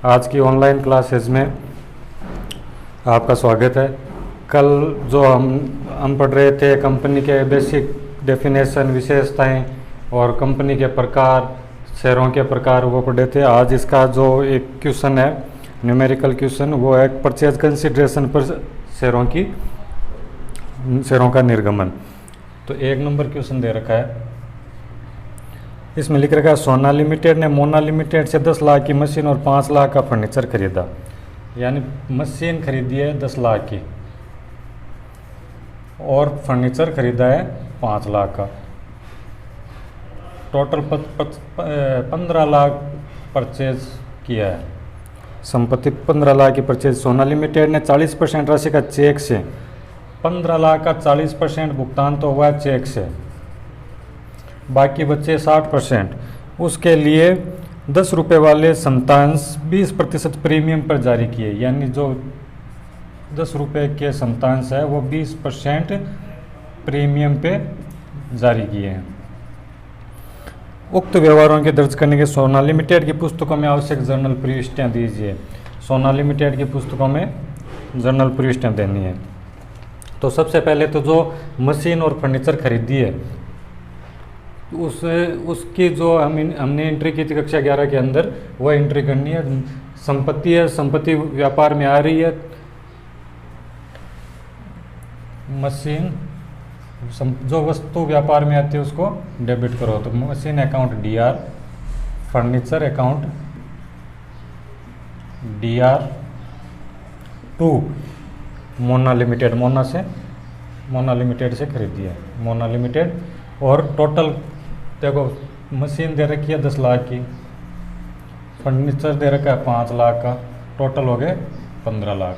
आज की online classes में आपका स्वागत है। कल जो हम पढ़ रहे थे कंपनी के बेसिक डेफिनेशन, विशेषताएं और कंपनी के प्रकार, शेयरों के प्रकार वो पढ़े थे। आज इसका जो एक क्वेश्चन है, न्यूमेरिकल क्वेश्चन, वो है परचेज कंसिडरेशन पर शेयरों का निर्गमन। तो 1 नंबर क्वेश्चन दे रखा है, इसमें लिख रखा है सोना लिमिटेड ने मोना लिमिटेड से 10 लाख की मशीन और 5 लाख का फर्नीचर खरीदा। यानी मशीन खरीदी है 10 लाख की और फर्नीचर खरीदा है 5 लाख का। टोटल 15 लाख परचेज किया है। संपत्ति 15 लाख की परचेज। सोना लिमिटेड ने 40% राशि का चेक से 15 लाख का 40% भुगतान तो हुआ है चेक से, बाकी बचे 60%। उसके लिए 10 रुपये वाले समतांश 20% प्रीमियम पर जारी किए। यानी जो 10 रुपये के समतांश है वो 20% प्रीमियम पे जारी किए हैं। उक्त व्यवहारों के दर्ज करने के सोना लिमिटेड की पुस्तकों में आवश्यक जर्नल प्रविष्टियाँ दीजिए। सोना लिमिटेड की पुस्तकों में जर्नल प्रविष्टियाँ देनी है। तो सबसे पहले तो जो मशीन और फर्नीचर खरीदी है उसकी जो हमने एंट्री की थी कक्षा 11 के अंदर, वह एंट्री करनी है। संपत्ति है, संपत्ति व्यापार में आ रही है। मशीन जो वस्तु व्यापार में आती है उसको डेबिट करो। तो machine account DR, furniture account DR2, Mona limited, Mona limited से खरीदी है, मोना लिमिटेड। और टोटल देखो, मशीन दे रखी है 10 लाख की, फर्नीचर दे रखा है 5 लाख का, टोटल हो गए 15 लाख।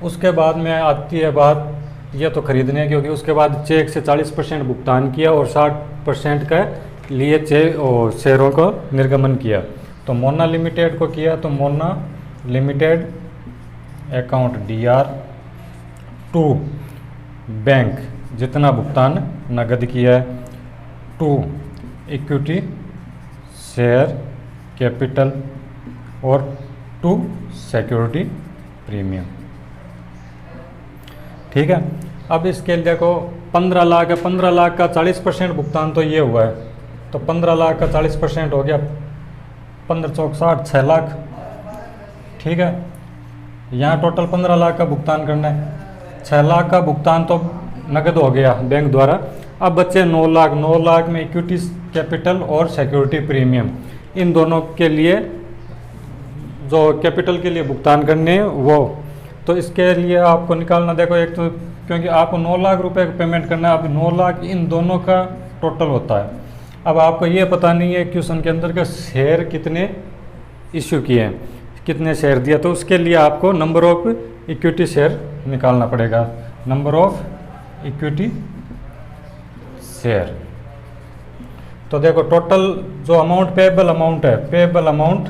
उसके बाद में आती है बात, ये तो खरीदने, क्योंकि उसके बाद चेक से 40% भुगतान किया और 60% का लिए शेयरों को निर्गमन किया। तो मोना लिमिटेड को किया, तो Mona limited account DR2, bank जितना भुगतान नगद किया है, 2 इक्विटी शेयर कैपिटल और 2 सिक्योरिटी प्रीमियम। ठीक है। अब इसके लिए देखो 15 लाख है, 15 लाख का 40% भुगतान तो ये हुआ है, तो 15 लाख का 40% हो गया 15 चौक 60, 6 लाख। ठीक है। यहाँ टोटल 15 लाख का भुगतान करना है, 6 लाख का भुगतान तो नगद हो गया बैंक द्वारा। अब बचे 9 लाख। 9 लाख में इक्विटी कैपिटल और सिक्योरिटी प्रीमियम, इन दोनों के लिए जो कैपिटल के लिए भुगतान करने हैं वो, तो इसके लिए आपको निकालना, देखो एक तो क्योंकि आपको 9 लाख रुपए का पेमेंट करना है, अब 9 लाख इन दोनों का टोटल होता है। अब आपको ये पता नहीं है क्वेश्चन के अंदर के शेयर कितने इश्यू किए हैं, कितने शेयर दिया, तो उसके लिए आपको नंबर ऑफ इक्विटी शेयर निकालना पड़ेगा। Number of equity share. तो देखो टोटल जो अमाउंट पेएबल अमाउंट है, पेएबल अमाउंट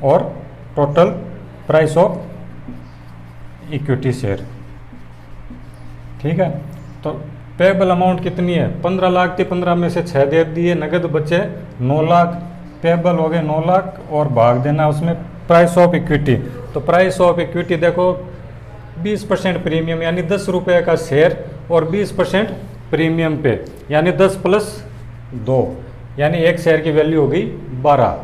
और total price of equity share. ठीक है। तो पेएबल अमाउंट कितनी है, 15 लाख थी, 15 में से 6 दे दिए, नगद बचे 9 लाख, पेएबल हो गए 9 लाख और भाग देना उसमें प्राइस ऑफ इक्विटी। तो प्राइस ऑफ इक्विटी देखो 20% प्रीमियम, यानी 10 रुपये का शेयर और 20% प्रीमियम पे, यानी 10 + 2, यानी एक शेयर की वैल्यू हो गई 12।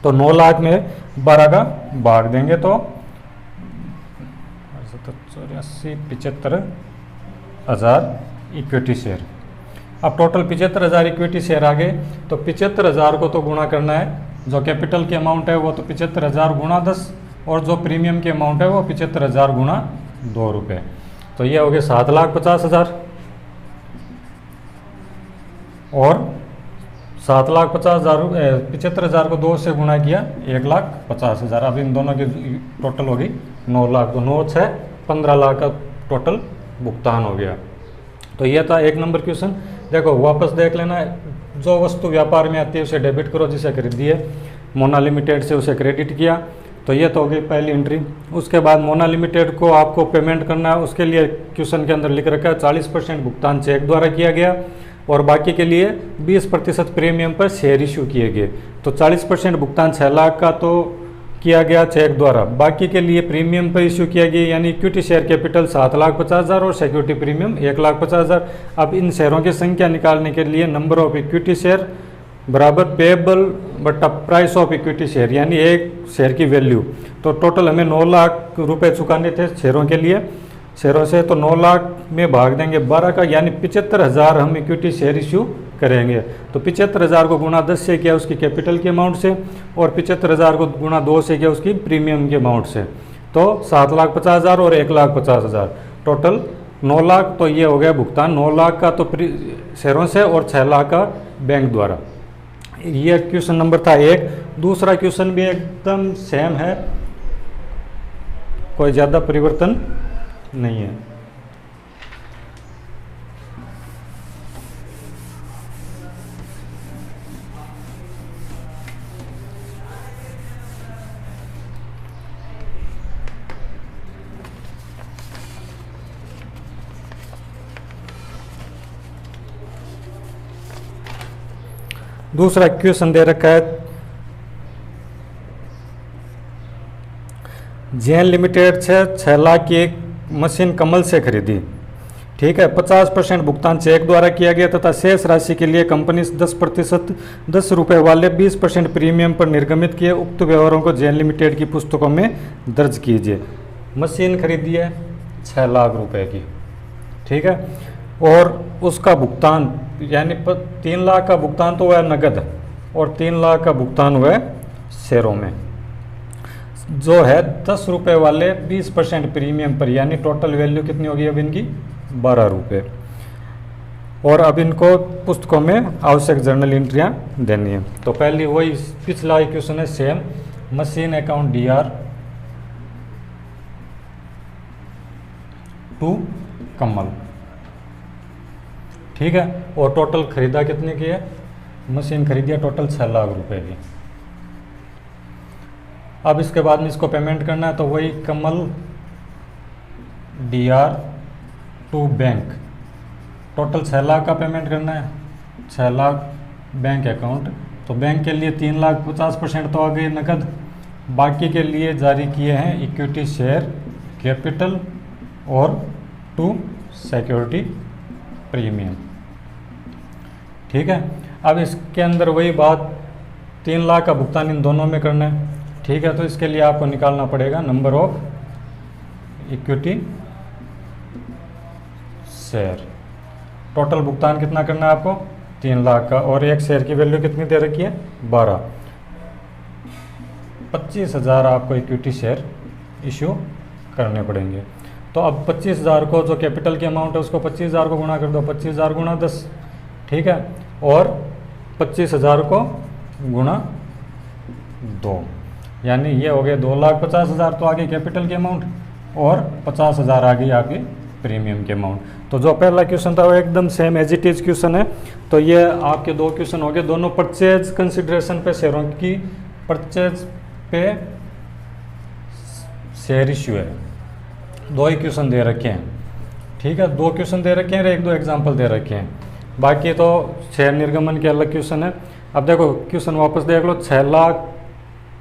तो 9 लाख में 12 का भाग देंगे तो 75,000 इक्विटी शेयर। अब टोटल 75,000 इक्विटी शेयर आ गए, तो 75,000 को तो गुणा करना है, जो कैपिटल की अमाउंट है वो तो 75,000 गुणा 10, और जो प्रीमियम की अमाउंट है वो 75,000 गुणा 2 रुपये। तो ये हो गए 7,50,000 और 7,50,000, 75,000 को 2 से गुणा किया 1,50,000। अब इन दोनों की टोटल हो गई 9 लाख। तो 9 6 15 लाख का टोटल भुगतान हो गया। तो ये था 1 नंबर क्वेश्चन। देखो वापस देख लेना, जो वस्तु व्यापार में आती है उसे डेबिट करो, जिसे खरीदी है मोना लिमिटेड से उसे क्रेडिट किया। तो ये तो हो गई पहली एंट्री। उसके बाद मोना लिमिटेड को आपको पेमेंट करना है, उसके लिए क्वेश्चन के अंदर लिख रखा है 40% भुगतान चेक द्वारा किया गया, और बाकी के लिए 20% प्रीमियम पर शेयर इशू किए गए। तो 40% भुगतान 6 लाख का तो किया गया चेक द्वारा, बाकी के लिए प्रीमियम पर इशू किया गया, यानी इक्विटी शेयर कैपिटल 7,50,000 और सिक्योरिटी प्रीमियम 1,50,000। अब इन शेयरों की संख्या निकालने के लिए नंबर ऑफ इक्विटी शेयर बराबर पेएबल बटा प्राइस ऑफ इक्विटी शेयर, यानी एक शेयर की वैल्यू। तो टोटल हमें 9 लाख रुपए चुकाने थे शेयरों के लिए, शेयरों से, तो 9 लाख में भाग देंगे 12 का, यानी 75,000 हम इक्विटी शेयर इशू करेंगे। तो 75,000 को गुणा 10 से किया उसकी कैपिटल के अमाउंट से, और 75,000 को गुणा 2 से किया उसकी प्रीमियम के अमाउंट से। तो 7,50,000 और 1,50,000 टोटल 9 लाख। तो ये हो गया भुगतान 9 लाख का तो शेयरों से, और 6 लाख का बैंक द्वारा। ये क्वेश्चन नंबर था 1। दूसरा क्वेश्चन भी एकदम सेम है, कोई ज़्यादा परिवर्तन नहीं है। दूसरा क्वेश्चन दे रखा है, जैन लिमिटेड से 6 लाख की एक मशीन कमल से खरीदी, ठीक है। 50% भुगतान चेक द्वारा किया गया तथा शेष राशि के लिए कंपनी 10% 10 रुपये वाले 20% प्रीमियम पर निर्गमित किए उक्त व्यवहारों को जैन लिमिटेड की पुस्तकों में दर्ज कीजिए। मशीन खरीदी है 6 लाख रुपए की, ठीक है, और उसका भुगतान यानी 3 लाख का भुगतान तो हुआ है नगद, और 3 लाख का भुगतान हुआ है शेयरों में, जो है 10 रुपये वाले 20% प्रीमियम पर, यानी टोटल वैल्यू कितनी होगी अब इनकी 12 रुपये। और अब इनको पुस्तकों में आवश्यक जर्नल एंट्रियाँ देनी है। तो पहली वही पिछला क्वेश्चन है same, machine account DR to Kamal, ठीक है, और टोटल खरीदा कितने की है, मशीन खरीदी है टोटल 6 लाख रुपए की। अब इसके बाद में इसको पेमेंट करना है, तो वही Kamal DR to bank, total 6 lakh का पेमेंट करना है, 6 लाख बैंक अकाउंट। तो बैंक के लिए 3 लाख 50% तो आ गई नकद, बाकी के लिए जारी किए हैं इक्विटी शेयर कैपिटल और टू सिक्योरिटी प्रीमियम, ठीक है। अब इसके अंदर वही बात 3 लाख का भुगतान इन दोनों में करना है, ठीक है। तो इसके लिए आपको निकालना पड़ेगा number of equity share. Total भुगतान कितना करना है आपको 3 लाख का, और एक शेयर की वैल्यू कितनी दे रखी है 12, 25,000 आपको इक्विटी शेयर इशू करने पड़ेंगे। तो अब 25,000 को जो कैपिटल की अमाउंट है उसको 25,000 को गुणा कर दो, 25,000 गुणा 10, ठीक है, और 25,000 को गुणा 2, यानी ये हो गए 2,50,000 तो आ गई कैपिटल की अमाउंट, और 50,000 आ गई आपकी प्रीमियम की अमाउंट। तो जो पहला क्वेश्चन था वो एकदम same as it is question है। तो ये आपके 2 क्वेश्चन हो गए, दोनों परचेज कंसिडरेशन पे शेयरों की परचेज पे शेयर इश्यू है, 2 ही क्वेश्चन दे रखे हैं, ठीक है, 2 क्वेश्चन दे रखे हैं और 1-2 एग्जाम्पल दे रखे हैं, बाकी तो शेयर निर्गमन के अलग क्वेश्चन है। अब देखो क्वेश्चन वापस देख लो, 6 लाख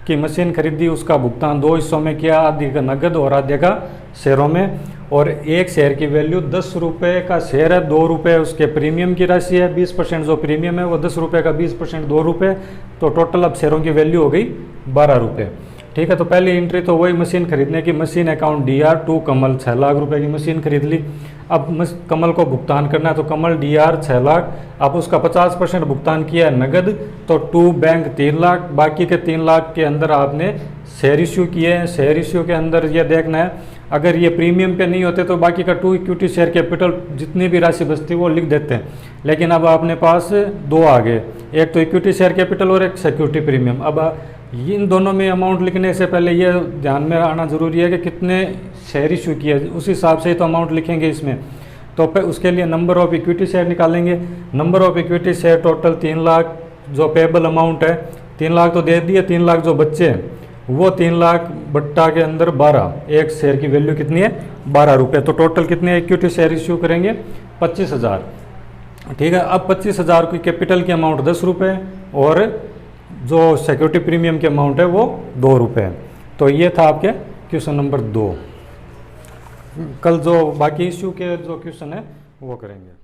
की मशीन खरीदी, उसका भुगतान 2 हिस्सों में किया, आधे का नगद और आधे का शेयरों में, और एक शेयर की वैल्यू 10 रुपये का शेयर है, 2 रुपये उसके प्रीमियम की राशि है, 20% जो प्रीमियम है वो 10 रुपये का 20% 2 रुपये, तो टोटल अब शेयरों की वैल्यू हो गई 12 रुपये, ठीक है। तो पहली एंट्री तो वही मशीन खरीदने की, मशीन अकाउंट DR टू कमल 6 लाख रुपए की मशीन खरीद ली। अब कमल को भुगतान करना है, तो कमल DR 6 लाख, अब उसका 50% भुगतान किया है नगद, तो टू बैंक 3 लाख, बाकी के 3 लाख के अंदर आपने शेयर इश्यू किए हैं। शेयर इश्यू के अंदर ये देखना है, अगर ये प्रीमियम पे नहीं होते तो बाकी का टू इक्विटी शेयर कैपिटल जितनी भी राशि बचती है वो लिख देते हैं, लेकिन अब अपने पास 2 आ गए, एक तो इक्विटी शेयर कैपिटल और एक सिक्योरिटी प्रीमियम। अब इन दोनों में अमाउंट लिखने से पहले ये ध्यान में आना ज़रूरी है कि कितने शेयर इशू किए, उस हिसाब से ही तो अमाउंट लिखेंगे इसमें। तो उसके लिए नंबर ऑफ इक्विटी शेयर निकालेंगे। Number of equity share total 3 lakh जो पेबल अमाउंट है, 3 लाख तो दे दिए, 3 लाख जो बच्चे हैं वो 3 लाख बट्टा के अंदर 12, एक शेयर की वैल्यू कितनी है 12 रुपये। तो टोटल कितने इक्विटी शेयर इशू करेंगे 25,000। ठीक है। अब 25,000 की कैपिटल की अमाउंट 10 रुपये और जो सिक्योरिटी प्रीमियम की अमाउंट है वो 2 रुपये। तो ये था आपके क्वेश्चन नंबर 2। कल जो बाकी इश्यू के जो क्वेश्चन है वो करेंगे।